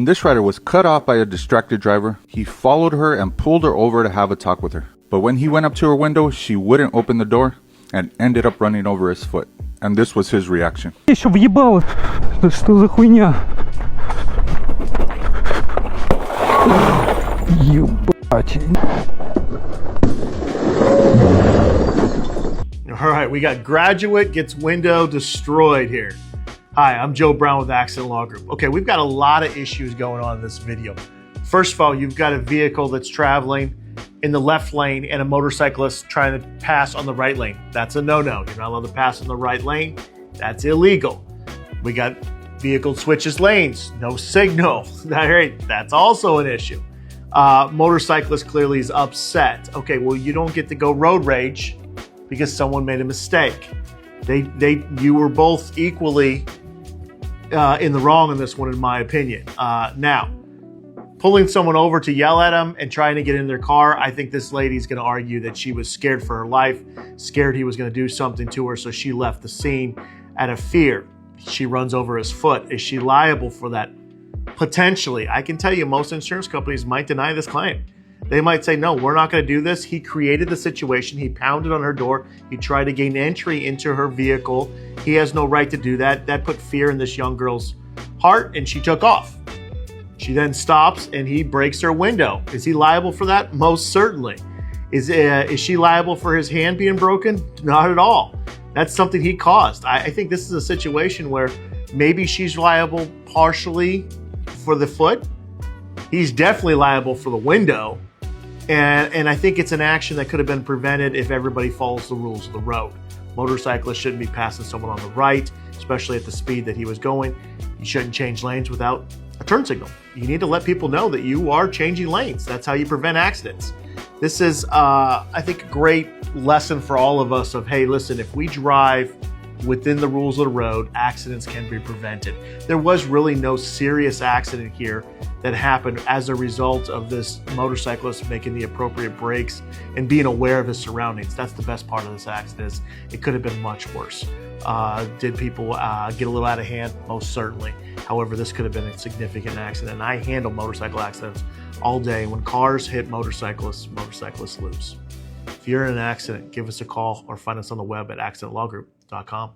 This rider was cut off by a distracted driver. He followed her and pulled her over to have a talk with her. But when he went up to her window, she wouldn't open the door and ended up running over his foot. And this was his reaction. Еще въебало. Да что за хуйня? Ебать. All right, we got graduate gets window destroyed here. Hi, I'm Joe Brown with Accident Law Group. Okay, we've got a lot of issues going on in this video. First of all, you've got a vehicle that's traveling in the left lane and a motorcyclist trying to pass on the right lane. That's a no-no. You're not allowed to pass on the right lane. That's illegal. We got vehicle switches lanes, no signal. That's also an issue. Motorcyclist clearly is upset. Okay, well, you don't get to go road rage because someone made a mistake. You were both equally in the wrong in this one, in my opinion. Now, pulling someone over to yell at them and trying to get in their car, I think this lady's going to argue that she was scared for her life, scared he was going to do something to her, so she left the scene out of fear. She runs over his foot. Is she liable for that? Potentially. I can tell you most insurance companies might deny this claim. They might say, no, we're not going to do this. He created the situation. He pounded on her door. He tried to gain entry into her vehicle. He has no right to do that. That put fear in this young girl's heart, and she took off. She then stops, and he breaks her window. Is he liable for that? Most certainly. Is she liable for his hand being broken? Not at all. That's something he caused. I think this is a situation where maybe she's liable partially for the foot. He's definitely liable for the window. And I think it's an action that could have been prevented if everybody follows the rules of the road. Motorcyclists shouldn't be passing someone on the right, especially at the speed that he was going. You shouldn't change lanes without a turn signal. You need to let people know that you are changing lanes. That's how you prevent accidents. This is, I think, a great lesson for all of us of, hey, listen, if we drive within the rules of the road, accidents can be prevented. There was really no serious accident here that happened as a result of this motorcyclist making the appropriate brakes and being aware of his surroundings. That's the best part of this accident. Is it could have been much worse. Did people get a little out of hand? Most certainly. However, this could have been a significant accident. And I handle motorcycle accidents all day. When cars hit motorcyclists, motorcyclists lose. If you're in an accident, give us a call or find us on the web at accidentlawgroup.com.